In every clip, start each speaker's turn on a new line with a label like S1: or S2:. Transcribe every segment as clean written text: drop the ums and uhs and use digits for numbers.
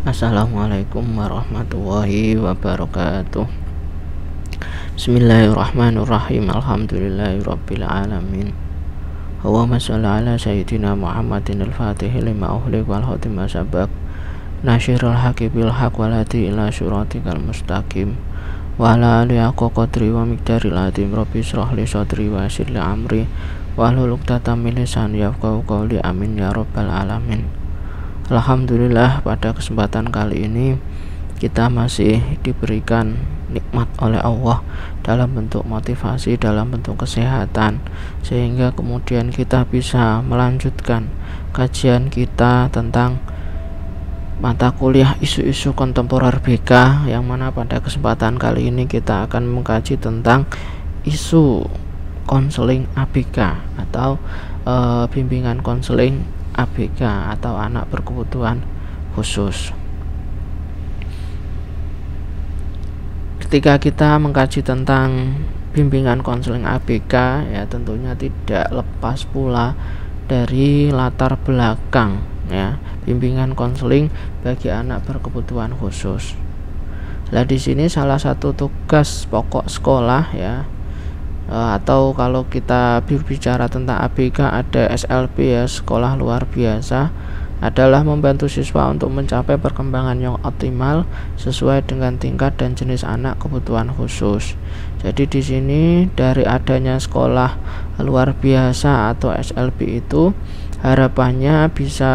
S1: Assalamualaikum warahmatullahi wabarakatuh. Bismillahirrahmanirrahim. Alhamdulillahirabbil alamin. Allahumma shalli ala sayyidina Muhammadin al-Fatih lima ughliq wal khatim ma sabaq. Nasyirul haqqi bil haqq wal hadi ila syiratikal mustaqim. Wa ala alihi haqqa qadri wa miqdaril azim. Rabbi shrah li sadri wa yassir li amri wahlul 'uqdatam min lisani yafqahu qawli. Amin ya rabbal alamin. Alhamdulillah, pada kesempatan kali ini kita masih diberikan nikmat oleh Allah dalam bentuk motivasi, dalam bentuk kesehatan, sehingga kemudian kita bisa melanjutkan kajian kita tentang mata kuliah isu-isu kontemporer BK, yang mana pada kesempatan kali ini kita akan mengkaji tentang isu konseling ABK atau bimbingan konseling ABK atau anak berkebutuhan khusus. Ketika kita mengkaji tentang bimbingan konseling ABK, ya tentunya tidak lepas pula dari latar belakang ya bimbingan konseling bagi anak berkebutuhan khusus. Nah, di sini salah satu tugas pokok sekolah ya, atau kalau kita berbicara tentang ABK ada SLB ya, sekolah luar biasa, adalah membantu siswa untuk mencapai perkembangan yang optimal sesuai dengan tingkat dan jenis anak kebutuhan khusus. Jadi di sini dari adanya sekolah luar biasa atau SLB itu harapannya bisa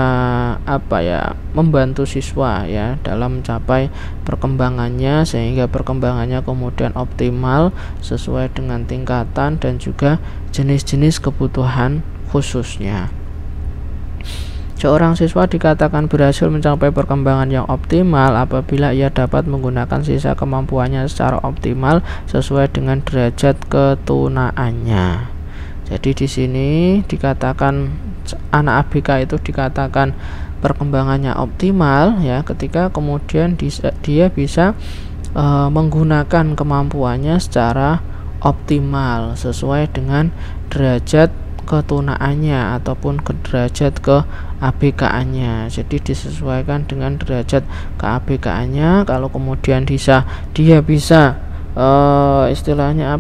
S1: membantu siswa ya dalam mencapai perkembangannya, sehingga perkembangannya kemudian optimal sesuai dengan tingkatan dan juga jenis-jenis kebutuhan khususnya. Seorang siswa dikatakan berhasil mencapai perkembangan yang optimal apabila ia dapat menggunakan sisa kemampuannya secara optimal sesuai dengan derajat ketunaannya. Jadi di sini dikatakan anak ABK itu dikatakan perkembangannya optimal ya ketika kemudian dia bisa menggunakan kemampuannya secara optimal sesuai dengan derajat ketunaannya ataupun ke derajat ke ABK-nya. Jadi disesuaikan dengan derajat ke ABK-nya. Kalau kemudian dia bisa istilahnya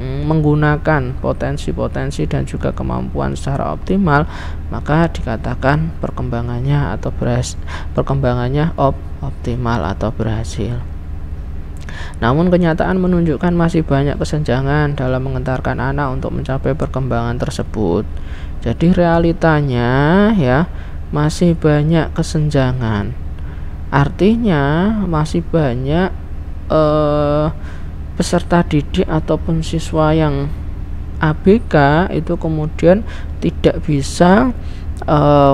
S1: menggunakan potensi-potensi dan juga kemampuan secara optimal, maka dikatakan perkembangannya optimal atau berhasil. Namun kenyataan menunjukkan masih banyak kesenjangan dalam mengantarkan anak untuk mencapai perkembangan tersebut. Jadi realitanya ya masih banyak kesenjangan. Artinya masih banyak peserta didik ataupun siswa yang ABK itu kemudian tidak bisa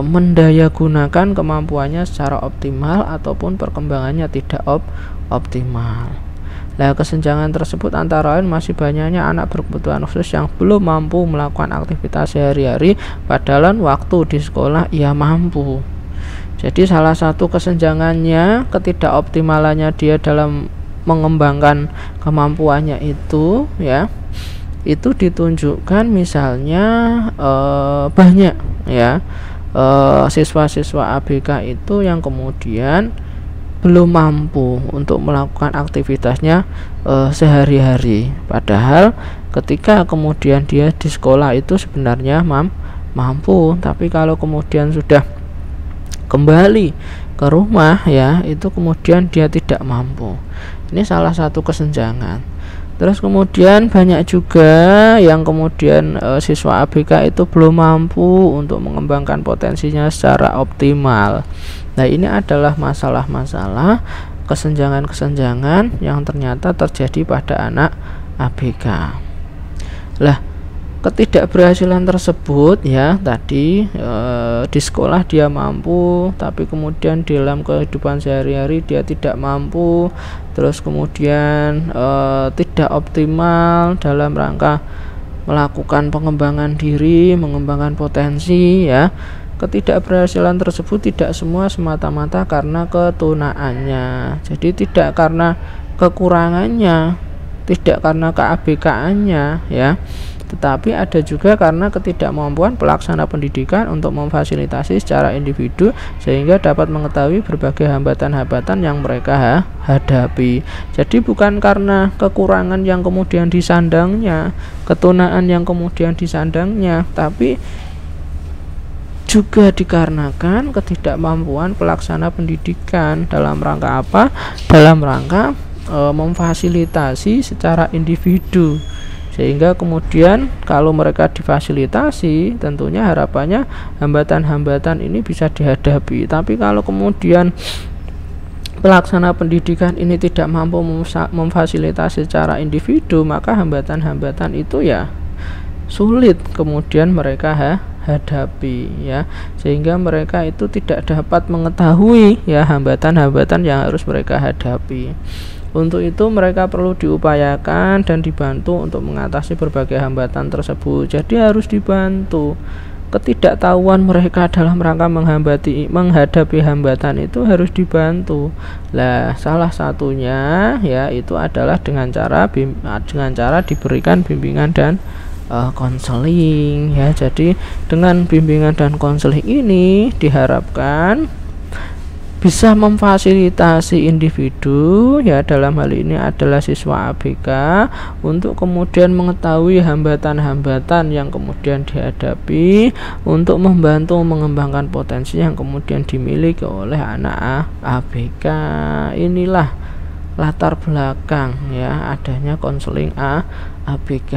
S1: mendayagunakan kemampuannya secara optimal ataupun perkembangannya tidak optimal. Nah, kesenjangan tersebut antara lain masih banyaknya anak berkebutuhan khusus yang belum mampu melakukan aktivitas sehari-hari padahal waktu di sekolah ia mampu. Jadi salah satu kesenjangannya ketidakoptimalannya dia dalam mengembangkan kemampuannya itu ya, itu ditunjukkan misalnya banyak ya siswa-siswa ABK itu yang kemudian belum mampu untuk melakukan aktivitasnya sehari-hari, padahal ketika kemudian dia di sekolah itu sebenarnya mampu, tapi kalau kemudian sudah kembali ke rumah ya itu kemudian dia tidak mampu. Ini salah satu kesenjangan. Terus kemudian banyak juga yang kemudian siswa ABK itu belum mampu untuk mengembangkan potensinya secara optimal. Nah, ini adalah masalah-masalah kesenjangan-kesenjangan yang ternyata terjadi pada anak ABK. Lah, ketidakberhasilan tersebut ya tadi di sekolah dia mampu, tapi kemudian dalam kehidupan sehari-hari dia tidak mampu, terus kemudian tidak optimal dalam rangka melakukan pengembangan diri, mengembangkan potensi ya. Ketidakberhasilan tersebut tidak semua semata-mata karena ketunaannya, jadi tidak karena kekurangannya, tidak karena keABK-annya ya, tetapi ada juga karena ketidakmampuan pelaksana pendidikan untuk memfasilitasi secara individu sehingga dapat mengetahui berbagai hambatan-hambatan yang mereka hadapi. Jadi bukan karena kekurangan yang kemudian disandangnya, ketunaan yang kemudian disandangnya, tapi juga dikarenakan ketidakmampuan pelaksana pendidikan. Dalam rangka apa? Dalam rangka memfasilitasi secara individu, sehingga kemudian kalau mereka difasilitasi, tentunya harapannya hambatan-hambatan ini bisa dihadapi. Tapi kalau kemudian pelaksana pendidikan ini tidak mampu memfasilitasi secara individu, maka hambatan-hambatan itu ya sulit kemudian mereka hadapi, ya, sehingga mereka itu tidak dapat mengetahui ya hambatan-hambatan yang harus mereka hadapi. Untuk itu mereka perlu diupayakan dan dibantu untuk mengatasi berbagai hambatan tersebut. Jadi harus dibantu. Ketidaktahuan mereka dalam rangka menghadapi hambatan itu harus dibantu. Lah, salah satunya ya itu adalah dengan cara diberikan bimbingan dan konseling, ya. Jadi dengan bimbingan dan konseling ini diharapkan bisa memfasilitasi individu, ya, dalam hal ini adalah siswa ABK, untuk kemudian mengetahui hambatan-hambatan yang kemudian dihadapi untuk membantu mengembangkan potensi yang kemudian dimiliki oleh anak ABK. Inilah latar belakang ya adanya konseling ABK.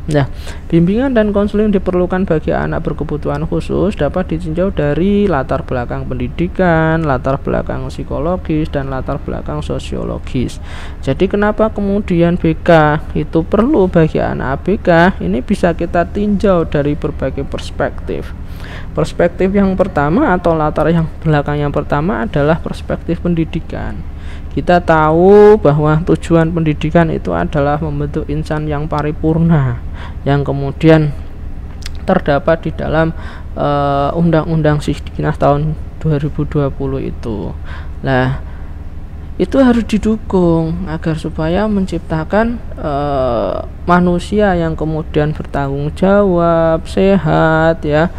S1: Nah, bimbingan dan konseling diperlukan bagi anak berkebutuhan khusus dapat ditinjau dari latar belakang pendidikan, latar belakang psikologis, dan latar belakang sosiologis. Jadi kenapa kemudian BK itu perlu bagi anak ABK? Ini bisa kita tinjau dari berbagai perspektif. Perspektif yang pertama atau latar yang belakang yang pertama adalah perspektif pendidikan. Kita tahu bahwa tujuan pendidikan itu adalah membentuk insan yang paripurna, yang kemudian terdapat di dalam Undang-Undang Sidkinas tahun 2020 itu. Nah, itu harus didukung agar supaya menciptakan manusia yang kemudian bertanggung jawab, sehat, ya,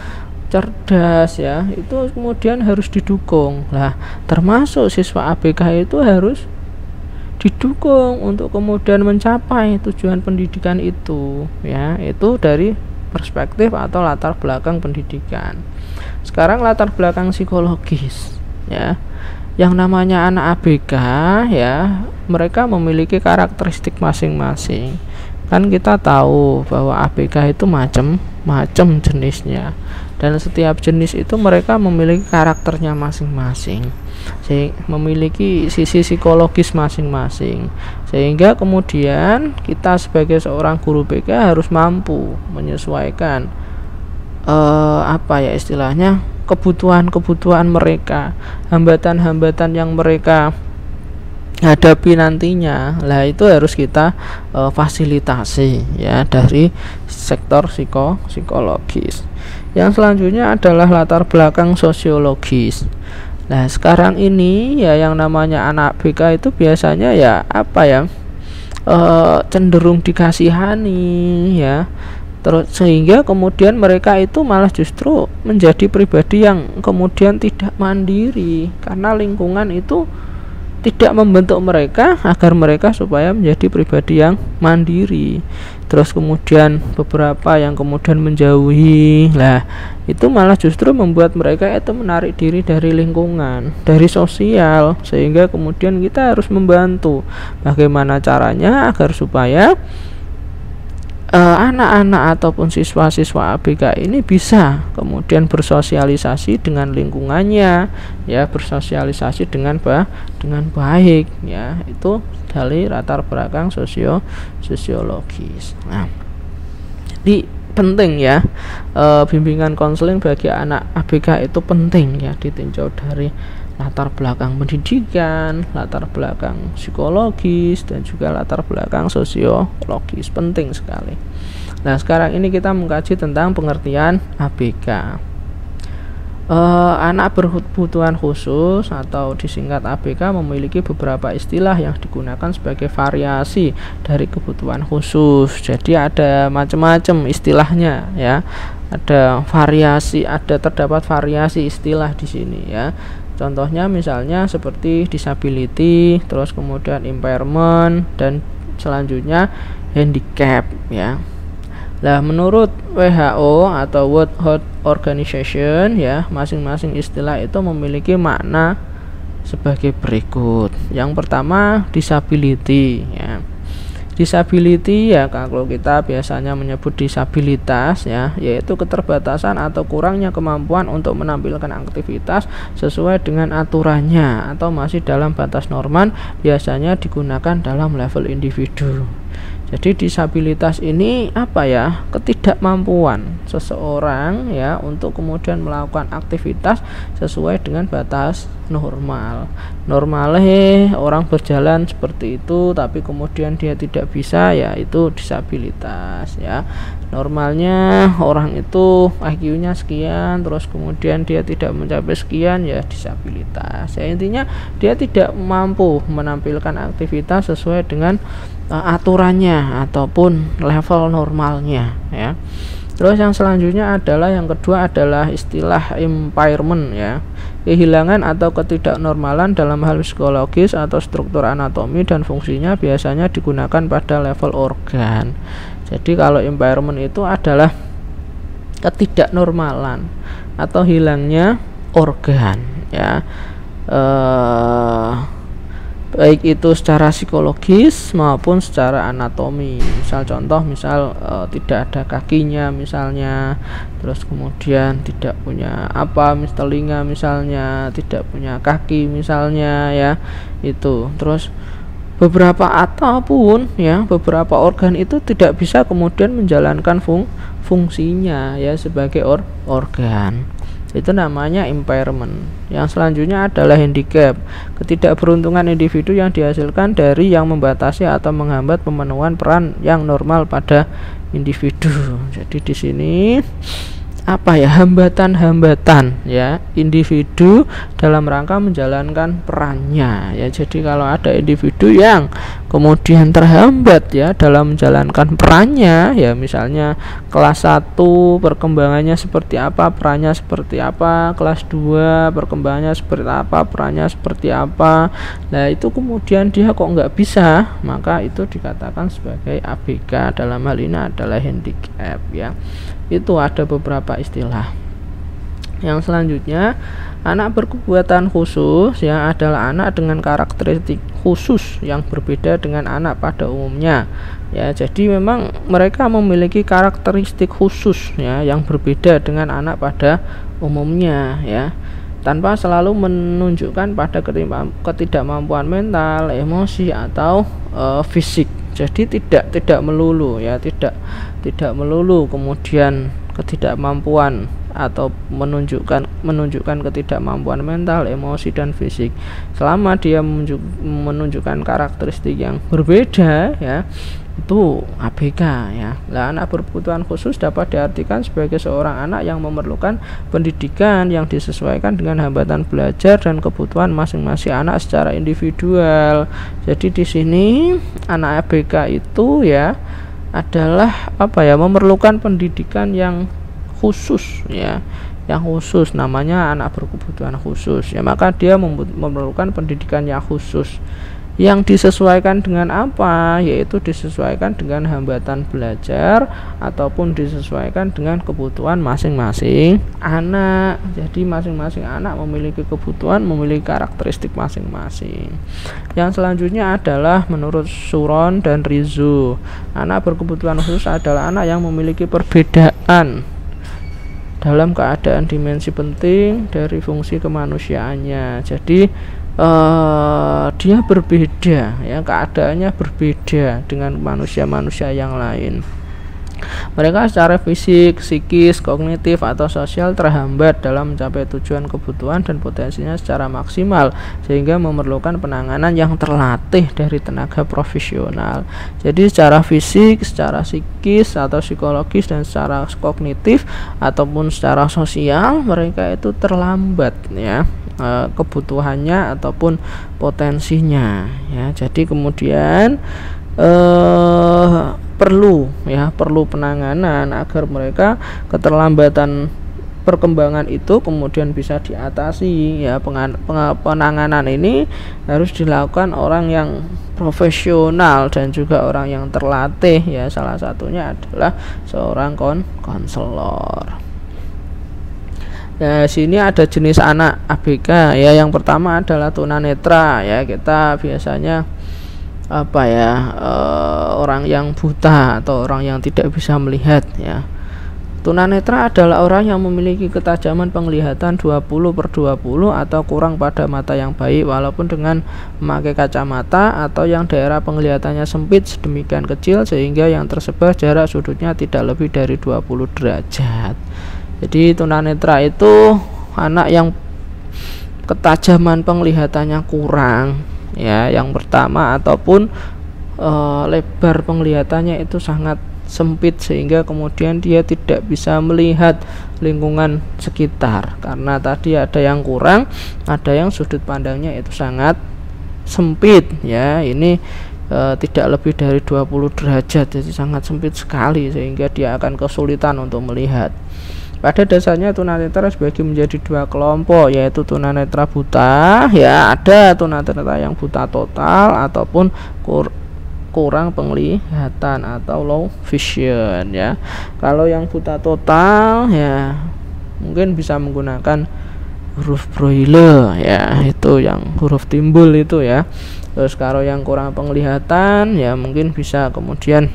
S1: cerdas, ya, itu kemudian harus didukung. Lah, termasuk siswa ABK itu harus didukung untuk kemudian mencapai tujuan pendidikan itu, ya, itu dari perspektif atau latar belakang pendidikan. Sekarang latar belakang psikologis, ya. Yang namanya anak ABK, ya, mereka memiliki karakteristik masing-masing. Kan kita tahu bahwa ABK itu macam-macam jenisnya, dan setiap jenis itu mereka memiliki karakternya masing-masing, memiliki sisi psikologis masing-masing, sehingga kemudian kita sebagai seorang guru BK harus mampu menyesuaikan istilahnya kebutuhan-kebutuhan mereka, hambatan-hambatan yang mereka hadapi nantinya. Lah, itu harus kita fasilitasi, ya, dari sektor psikologis. Yang selanjutnya adalah latar belakang sosiologis. Nah, sekarang ini ya yang namanya anak BK itu biasanya ya cenderung dikasihani, ya. Terus sehingga kemudian mereka itu malah justru menjadi pribadi yang kemudian tidak mandiri karena lingkungan itu tidak membentuk mereka agar mereka supaya menjadi pribadi yang mandiri. Terus kemudian beberapa yang kemudian menjauhi, lah itu malah justru membuat mereka itu menarik diri dari lingkungan, dari sosial, sehingga kemudian kita harus membantu bagaimana caranya agar supaya anak-anak ataupun siswa-siswa ABK ini bisa kemudian bersosialisasi dengan lingkungannya, ya, bersosialisasi dengan baik, ya, itu dari latar belakang sosiologis. Nah, jadi penting, ya, bimbingan konseling bagi anak ABK itu penting, ya, ditinjau dari latar belakang pendidikan, latar belakang psikologis, dan juga latar belakang sosiologis, penting sekali. Nah, sekarang ini kita mengkaji tentang pengertian ABK. Anak berkebutuhan khusus atau disingkat ABK memiliki beberapa istilah yang digunakan sebagai variasi dari kebutuhan khusus. Jadi ada macam-macam istilahnya ya. Ada variasi, terdapat variasi istilah di sini ya. Contohnya misalnya seperti disability, terus kemudian impairment, dan selanjutnya handicap ya. Nah, menurut WHO atau World Health Organization ya, masing-masing istilah itu memiliki makna sebagai berikut. Yang pertama, disability ya. Disability ya, kalau kita biasanya menyebut disabilitas ya, yaitu keterbatasan atau kurangnya kemampuan untuk menampilkan aktivitas sesuai dengan aturannya atau masih dalam batas normal, biasanya digunakan dalam level individu. Jadi disabilitas ini apa ya? Ketidakmampuan seseorang ya untuk kemudian melakukan aktivitas sesuai dengan batas normal. Normalnya orang berjalan seperti itu, tapi kemudian dia tidak bisa, ya itu disabilitas ya. Normalnya orang itu IQ-nya sekian, terus kemudian dia tidak mencapai sekian, ya disabilitas. Ya intinya dia tidak mampu menampilkan aktivitas sesuai dengan aturannya ataupun level normalnya ya. Terus yang selanjutnya adalah yang kedua adalah istilah impairment ya. Kehilangan atau ketidaknormalan dalam hal psikologis atau struktur anatomi dan fungsinya biasanya digunakan pada level organ. Jadi kalau impairment itu adalah ketidaknormalan atau hilangnya organ ya. Baik itu secara psikologis maupun secara anatomi. Misal contoh, tidak ada kakinya misalnya, terus kemudian tidak punya telinga misalnya, tidak punya kaki misalnya ya, itu. Terus beberapa organ itu tidak bisa kemudian menjalankan fungsinya ya sebagai organ. Itu namanya impairment. Yang selanjutnya adalah handicap, ketidakberuntungan individu yang dihasilkan dari yang membatasi atau menghambat pemenuhan peran yang normal pada individu. Jadi di sini hambatan-hambatan ya individu dalam rangka menjalankan perannya ya. Jadi kalau ada individu yang kemudian terhambat ya dalam menjalankan perannya ya, misalnya kelas 1 perkembangannya seperti apa, perannya seperti apa, kelas 2 perkembangannya seperti apa, perannya seperti apa, nah itu kemudian dia kok nggak bisa, maka itu dikatakan sebagai ABK. Dalam hal ini adalah handicap ya. Itu ada beberapa istilah. Yang selanjutnya, anak berkebutuhan khusus yang adalah anak dengan karakteristik khusus yang berbeda dengan anak pada umumnya ya. Jadi memang mereka memiliki karakteristik khusus ya yang berbeda dengan anak pada umumnya ya, tanpa selalu menunjukkan pada ketidakmampuan mental, emosi atau fisik. Jadi tidak melulu ya, tidak melulu kemudian ketidakmampuan atau menunjukkan ketidakmampuan mental, emosi dan fisik. Selama dia menunjukkan karakteristik yang berbeda ya, itu ABK ya. Nah, anak berkebutuhan khusus dapat diartikan sebagai seorang anak yang memerlukan pendidikan yang disesuaikan dengan hambatan belajar dan kebutuhan masing-masing anak secara individual. Jadi di sini anak ABK itu ya adalah memerlukan pendidikan yang khusus ya, yang khusus, namanya anak berkebutuhan khusus ya. Maka dia memerlukan pendidikan yang khusus yang disesuaikan dengan yaitu disesuaikan dengan hambatan belajar ataupun disesuaikan dengan kebutuhan masing-masing anak. Jadi masing-masing anak memiliki kebutuhan, memiliki karakteristik masing-masing. Yang selanjutnya adalah menurut Suron dan Rizzo, anak berkebutuhan khusus adalah anak yang memiliki perbedaan dalam keadaan dimensi penting dari fungsi kemanusiaannya. Jadi dia berbeda ya, keadaannya berbeda dengan manusia-manusia yang lain. Mereka secara fisik, psikis, kognitif, atau sosial terhambat dalam mencapai tujuan, kebutuhan, dan potensinya secara maksimal, sehingga memerlukan penanganan yang terlatih dari tenaga profesional. Jadi secara fisik, secara psikis atau psikologis, dan secara kognitif ataupun secara sosial, mereka itu terlambat ya kebutuhannya ataupun potensinya ya. Jadi kemudian perlu penanganan agar mereka keterlambatan perkembangan itu kemudian bisa diatasi ya. Penanganan ini harus dilakukan orang yang profesional dan juga orang yang terlatih ya. Salah satunya adalah seorang konselor. Ya, sini ada jenis anak ABK ya. Yang pertama adalah tunanetra ya. Kita biasanya orang yang buta atau orang yang tidak bisa melihat ya. Tunanetra adalah orang yang memiliki ketajaman penglihatan 20/20 atau kurang pada mata yang baik walaupun dengan memakai kacamata, atau yang daerah penglihatannya sempit sedemikian kecil sehingga yang tersebar jarak sudutnya tidak lebih dari 20 derajat. Jadi tunanetra itu anak yang ketajaman penglihatannya kurang ya, yang pertama, ataupun lebar penglihatannya itu sangat sempit sehingga kemudian dia tidak bisa melihat lingkungan sekitar, karena tadi ada yang kurang, ada yang sudut pandangnya itu sangat sempit ya. Ini tidak lebih dari 20 derajat, jadi sangat sempit sekali sehingga dia akan kesulitan untuk melihat. Pada dasarnya tunanetra dibagi menjadi dua kelompok, yaitu tunanetra buta ya, ada tunanetra yang buta total ataupun kurang penglihatan atau low vision ya. Kalau yang buta total ya mungkin bisa menggunakan huruf Braille ya, itu yang huruf timbul itu ya. Terus kalau yang kurang penglihatan ya mungkin bisa kemudian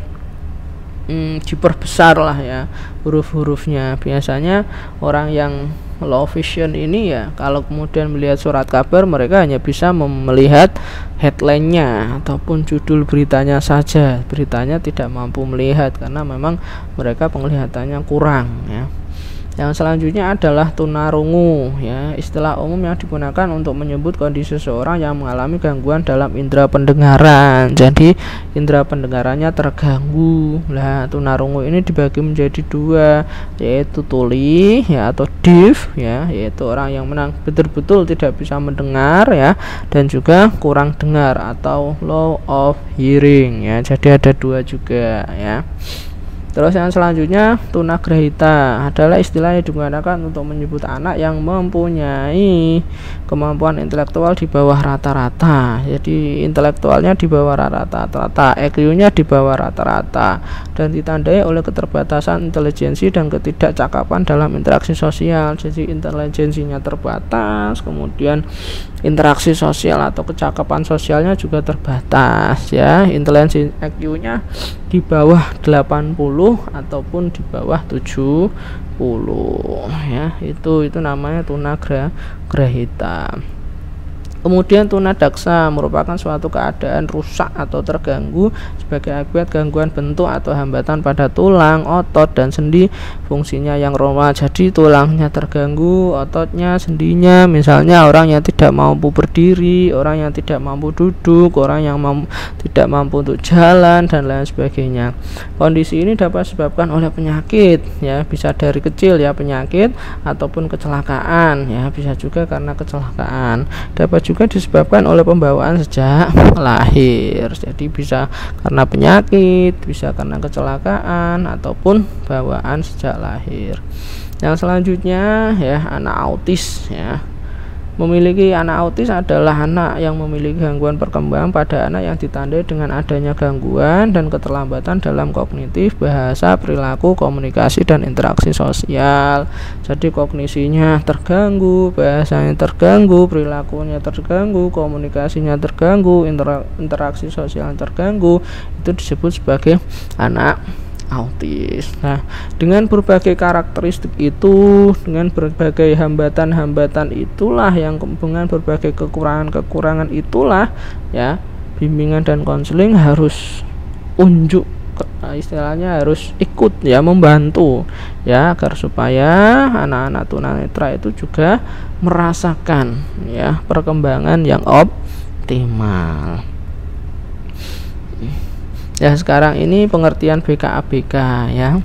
S1: diperbesar lah ya huruf-hurufnya. Biasanya orang yang low vision ini ya, kalau kemudian melihat surat kabar, mereka hanya bisa melihat headline-nya ataupun judul beritanya saja. Beritanya tidak mampu melihat karena memang mereka penglihatannya kurang ya. Yang selanjutnya adalah tunarungu ya, istilah umum yang digunakan untuk menyebut kondisi seseorang yang mengalami gangguan dalam indera pendengaran. Jadi indera pendengarannya terganggu. Nah, tunarungu ini dibagi menjadi dua, yaitu tuli ya atau deaf ya, yaitu orang yang betul-betul tidak bisa mendengar ya, dan juga kurang dengar atau low of hearing ya. Jadi ada dua juga ya. Terus yang selanjutnya tunagrahita adalah istilah yang digunakan untuk menyebut anak yang mempunyai kemampuan intelektual di bawah rata-rata. Jadi intelektualnya di bawah rata-rata, IQ-nya di bawah rata-rata, dan ditandai oleh keterbatasan intelijensi dan ketidakcakapan dalam interaksi sosial. Jadi intelijensinya terbatas, kemudian interaksi sosial atau kecakapan sosialnya juga terbatas ya. Intelijensi IQ-nya di bawah 80 ataupun di bawah 70 ya. Itu namanya tunagrahita. Kemudian tunadaksa merupakan suatu keadaan rusak atau terganggu sebagai akibat gangguan bentuk atau hambatan pada tulang, otot, dan sendi fungsinya yang normal. Jadi tulangnya terganggu, ototnya, sendinya, misalnya orang yang tidak mampu berdiri, orang yang tidak mampu duduk, orang yang tidak mampu untuk jalan, dan lain sebagainya. Kondisi ini dapat disebabkan oleh penyakit ya, bisa dari kecil ya penyakit, ataupun kecelakaan ya, bisa juga karena kecelakaan. Dapat juga disebabkan oleh pembawaan sejak lahir. Jadi bisa karena penyakit, bisa karena kecelakaan, ataupun bawaan sejak lahir. Yang selanjutnya ya, anak autis ya. Memiliki anak autis adalah anak yang memiliki gangguan perkembangan pada anak yang ditandai dengan adanya gangguan dan keterlambatan dalam kognitif, bahasa, perilaku, komunikasi, dan interaksi sosial. Jadi kognisinya terganggu, bahasanya terganggu, perilakunya terganggu, komunikasinya terganggu, interaksi sosial terganggu. Itu disebut sebagai anak autis. Nah, dengan berbagai karakteristik itu, dengan berbagai hambatan-hambatan itulah, yang dengan berbagai kekurangan-kekurangan itulah ya, bimbingan dan konseling harus unjuk istilahnya harus ikut ya, membantu ya, agar supaya anak-anak tunanetra itu juga merasakan ya perkembangan yang optimal. Ya, sekarang ini pengertian BK-ABK ya.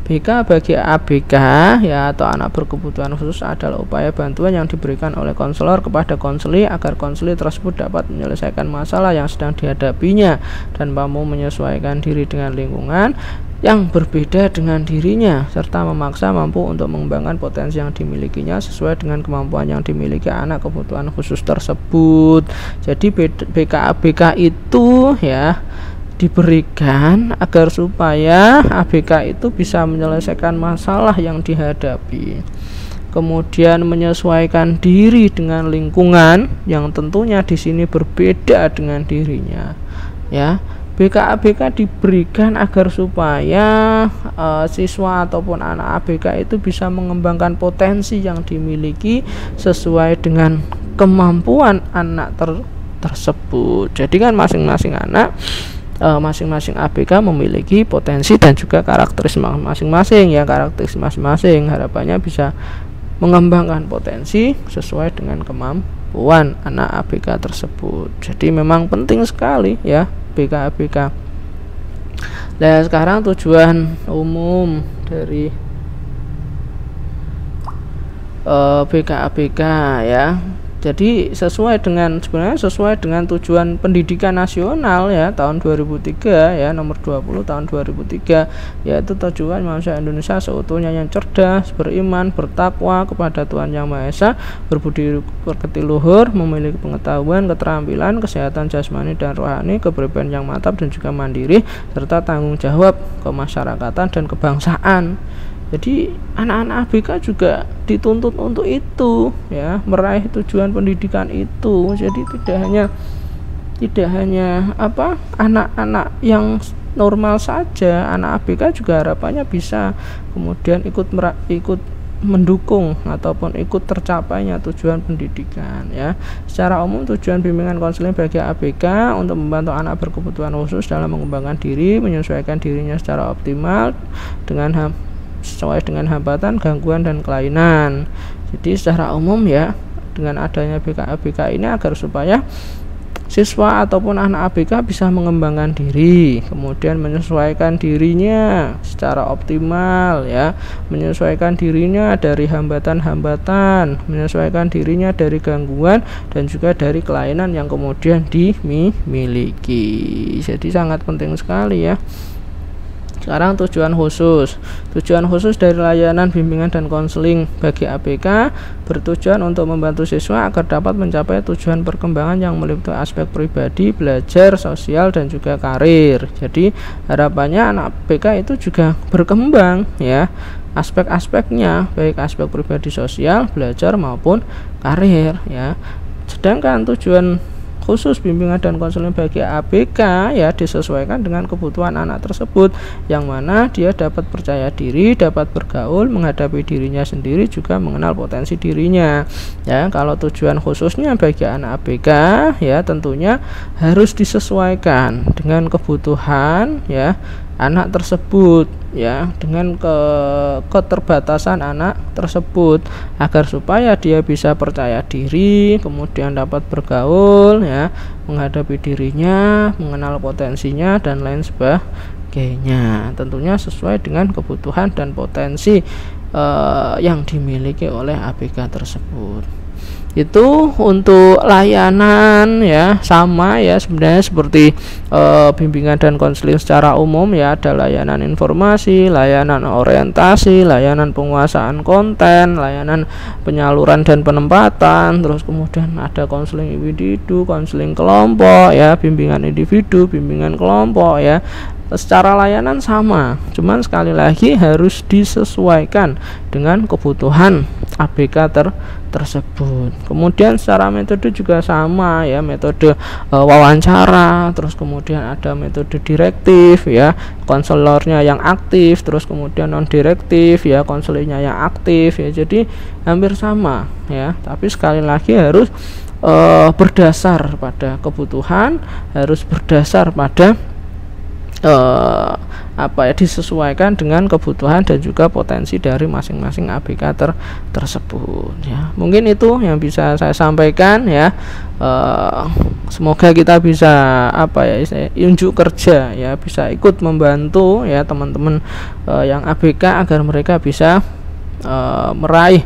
S1: BK bagi ABK ya atau anak berkebutuhan khusus adalah upaya bantuan yang diberikan oleh konselor kepada konseli agar konseli tersebut dapat menyelesaikan masalah yang sedang dihadapinya dan mampu menyesuaikan diri dengan lingkungan yang berbeda dengan dirinya serta memaksa mampu untuk mengembangkan potensi yang dimilikinya sesuai dengan kemampuan yang dimiliki anak kebutuhan khusus tersebut. Jadi BK-ABK itu ya diberikan agar supaya ABK itu bisa menyelesaikan masalah yang dihadapi, kemudian menyesuaikan diri dengan lingkungan yang tentunya di sini berbeda dengan dirinya ya. BK-ABK diberikan agar supaya siswa ataupun anak ABK itu bisa mengembangkan potensi yang dimiliki sesuai dengan kemampuan anak tersebut. Jadi kan masing-masing anak masing-masing ABK memiliki potensi dan juga karakteristik masing-masing ya, karakteristik masing-masing. Harapannya bisa mengembangkan potensi sesuai dengan kemampuan anak ABK tersebut. Jadi memang penting sekali ya BK-ABK. Nah, sekarang tujuan umum dari BK-ABK ya. Jadi sebenarnya sesuai dengan tujuan pendidikan nasional ya tahun 2003 ya, nomor 20 tahun 2003, yaitu tujuan manusia Indonesia seutuhnya yang cerdas, beriman, bertakwa kepada Tuhan Yang Maha Esa, berbudi pekerti luhur, memiliki pengetahuan, keterampilan, kesehatan jasmani dan rohani, kepribadian yang mantap dan juga mandiri, serta tanggung jawab kemasyarakatan dan kebangsaan. Jadi anak-anak ABK juga dituntut untuk itu ya, meraih tujuan pendidikan itu. Jadi tidak hanya anak-anak yang normal saja, anak ABK juga harapannya bisa kemudian ikut mendukung ataupun ikut tercapainya tujuan pendidikan ya. Secara umum tujuan bimbingan konseling bagi ABK untuk membantu anak berkebutuhan khusus dalam mengembangkan diri, menyesuaikan dirinya secara optimal sesuai dengan hambatan, gangguan dan kelainan. Jadi secara umum ya, dengan adanya BK-ABK ini agar supaya siswa ataupun anak ABK bisa mengembangkan diri, kemudian menyesuaikan dirinya secara optimal ya, menyesuaikan dirinya dari hambatan-hambatan, menyesuaikan dirinya dari gangguan dan juga dari kelainan yang kemudian dimiliki. Jadi sangat penting sekali ya. Sekarang tujuan khusus dari layanan bimbingan dan konseling bagi ABK bertujuan untuk membantu siswa agar dapat mencapai tujuan perkembangan yang meliputi aspek pribadi, belajar, sosial dan juga karir. Jadi harapannya anak ABK itu juga berkembang ya, aspek-aspeknya, baik aspek pribadi, sosial, belajar maupun karir ya. Sedangkan tujuan khusus bimbingan dan konseling bagi ABK ya disesuaikan dengan kebutuhan anak tersebut, yang mana dia dapat percaya diri, dapat bergaul, menghadapi dirinya sendiri, juga mengenal potensi dirinya ya. Kalau tujuan khususnya bagi anak ABK ya tentunya harus disesuaikan dengan kebutuhan ya anak tersebut ya, dengan keterbatasan anak tersebut, agar supaya dia bisa percaya diri, kemudian dapat bergaul ya, menghadapi dirinya, mengenal potensinya dan lain sebagainya, tentunya sesuai dengan kebutuhan dan potensi yang dimiliki oleh ABK tersebut. Itu untuk layanan ya, sama ya sebenarnya seperti bimbingan dan konseling secara umum ya. Ada layanan informasi, layanan orientasi, layanan penguasaan konten, layanan penyaluran dan penempatan, terus kemudian ada konseling individu, konseling kelompok ya, bimbingan individu, bimbingan kelompok ya. Secara layanan sama, cuman sekali lagi harus disesuaikan dengan kebutuhan ABK tersebut. Kemudian secara metode juga sama ya, metode wawancara, terus kemudian ada metode direktif ya, konselornya yang aktif, terus kemudian non direktif ya, konselornya yang aktif ya. Jadi hampir sama ya, tapi sekali lagi harus berdasar pada kebutuhan, harus berdasar pada disesuaikan dengan kebutuhan dan juga potensi dari masing-masing ABK tersebut ya. Mungkin itu yang bisa saya sampaikan ya. Semoga kita bisa unjuk kerja ya, bisa ikut membantu ya teman-teman yang ABK agar mereka bisa meraih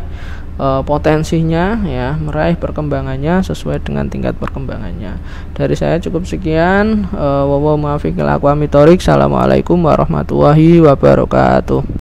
S1: potensinya ya, meraih perkembangannya sesuai dengan tingkat perkembangannya. Dari saya cukup sekian. Assalamualaikum warahmatullahi wabarakatuh.